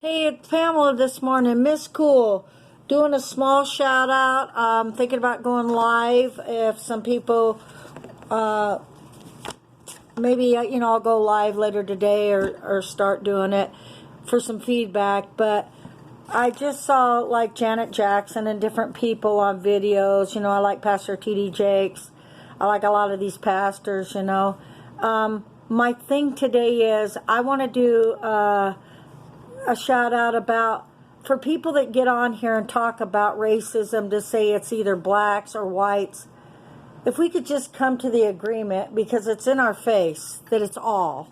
Hey, it's Pamela this morning. Miss Cool, doing a small shout out. I'm thinking about going live. If some people, maybe I'll go live later today or start doing it for some feedback. But I just saw like Janet Jackson and different people on videos. I like Pastor T.D. Jakes. I like a lot of these pastors. My thing today is I want to do a shout out about for people that get on here and talk about racism to say it's either blacks or whites. If we could just come to the agreement, because it's in our face, that it's all.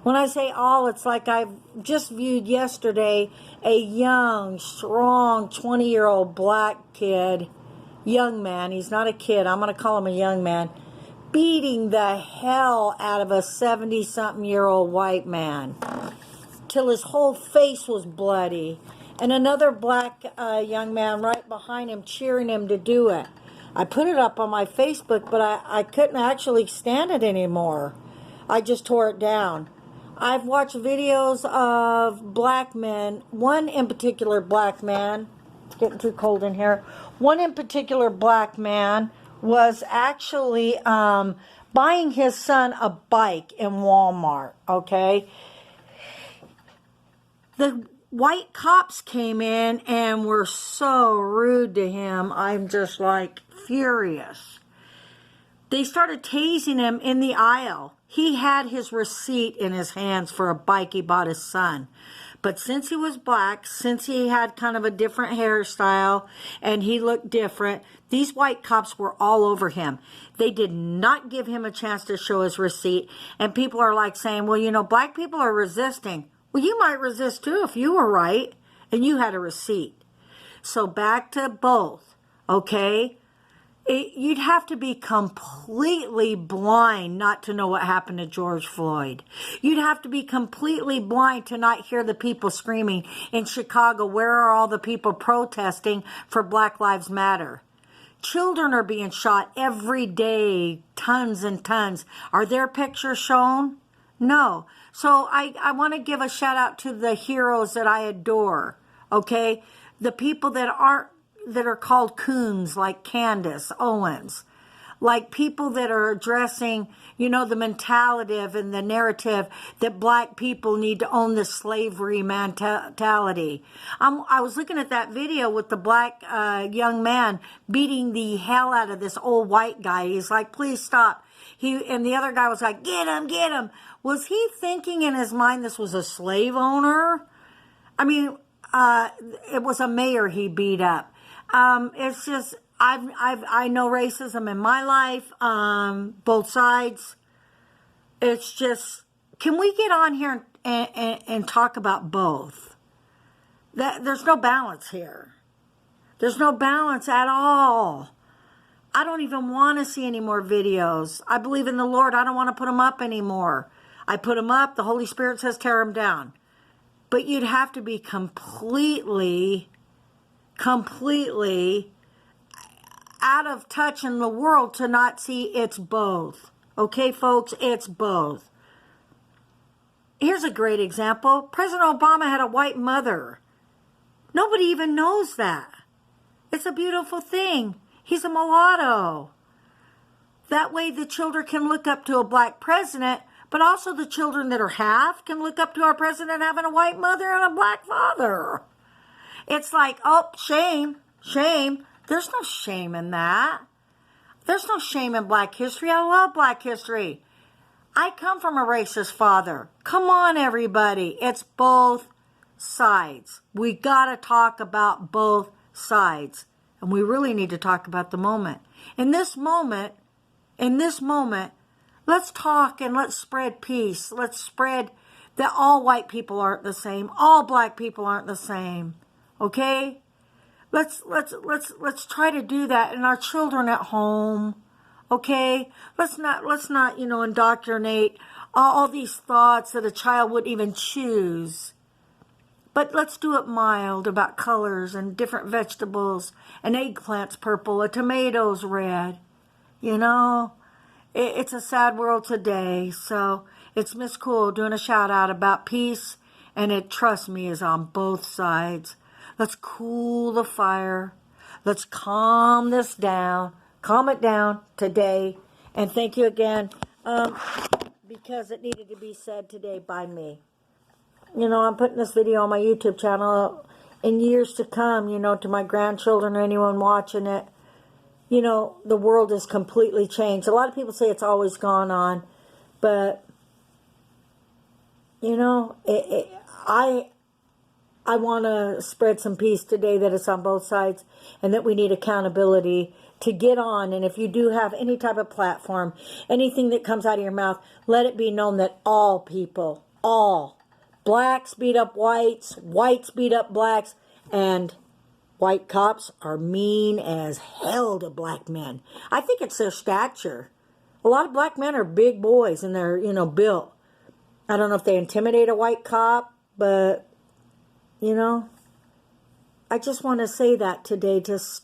When I say all, it's like I've just viewed yesterday a young, strong 20-year-old black kid, young man, he's not a kid, I'm going to call him a young man, beating the hell out of a 70-something-year-old white man till his whole face was bloody, and another black young man right behind him cheering him to do it. I put it up on my Facebook, but I couldn't actually stand it anymore. I just tore it down. I've watched videos of black men, one in particular black man, it's getting too cold in here, one in particular black man was actually buying his son a bike in Walmart, okay? The white cops came in and were so rude to him. I'm just like furious. They started tasing him in the aisle. He had his receipt in his hands for a bike he bought his son. But since he was black, since he had kind of a different hairstyle and he looked different, these white cops were all over him. They did not give him a chance to show his receipt. And people are like saying, well, black people are resisting. Well, you might resist too if you were right and you had a receipt. So back to both, okay? You'd have to be completely blind not to know what happened to George Floyd. You'd have to be completely blind to not hear the people screaming in Chicago, where are all the people protesting for Black Lives Matter? Children are being shot every day, tons and tons. Are their pictures shown? No. So I want to give a shout out to the heroes that I adore, okay? The people that are called coons, like Candace Owens, like people that are addressing, the mentality and the narrative that black people need to own the slavery mentality. I was looking at that video with the black young man beating the hell out of this old white guy. He's like, please stop. And the other guy was like, get him, get him. Was he thinking in his mind this was a slave owner? I mean, it was a mayor he beat up. It's just, I know racism in my life, both sides. It's just, can we get on here and talk about both? There's no balance here. There's no balance at all. I don't even want to see any more videos. I believe in the Lord. I don't want to put them up anymore. I put them up. The Holy Spirit says tear them down. But you'd have to be completely out of touch in the world to not see it's both. Okay, folks, it's both. Here's a great example. President Obama had a white mother. Nobody even knows that. It's a beautiful thing. He's a mulatto. That way the children can look up to a black president, but also the children that are half can look up to our president having a white mother and a black father. It's like, oh, shame, shame. There's no shame in that. There's no shame in black history. I love black history. I come from a racist father. Come on, everybody. It's both sides. We got to talk about both sides. And we really need to talk about the moment. In this moment, let's talk and let's spread peace. Let's spread that all white people aren't the same. All black people aren't the same. Okay? Let's try to do that in our children at home. Okay? Let's not, indoctrinate all these thoughts that a child wouldn't even choose. But let's do it mild about colors and different vegetables. An eggplant's purple, a tomato's red. It's a sad world today. So it's Miss Cool doing a shout out about peace And it, trust me, is on both sides. Let's cool the fire. Let's calm this down. Calm it down today. And thank you again, because it needed to be said today by me. You know, I'm putting this video on my YouTube channel in years to come, you know, to my grandchildren or anyone watching it. You know, the world has completely changed. A lot of people say it's always gone on, but, you know, I want to spread some peace today, that it's on both sides, and that we need accountability to get on. And if you do have any type of platform, anything that comes out of your mouth, let it be known that all people, all, blacks beat up whites, whites beat up blacks, and white cops are mean as hell to black men. I think it's their stature. A lot of black men are big boys and they're, you know, built. I don't know if they intimidate a white cop, but, you know, I just want to say that today. Just